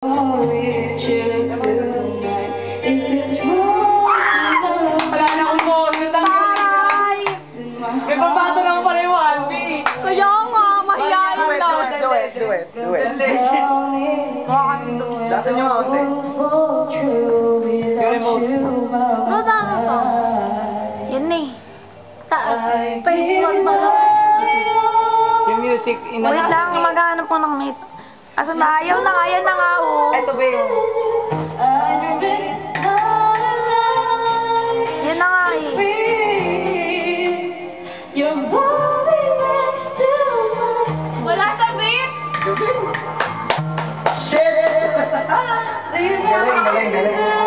Wala na akong boses. May papato naman pala yung 1B. Kaya nga, mahihayin lang. Do it. Lasan nyo nga, onte. Yung remote. Baba mo to. Yan eh. Page 1 pa lang. Yung music, Wait lang, maghanap po ng mate. Asa na? Ayaw na nga, oh. Ito ba yung... Yan na nga eh. Wala sa beat! Shit! Galing.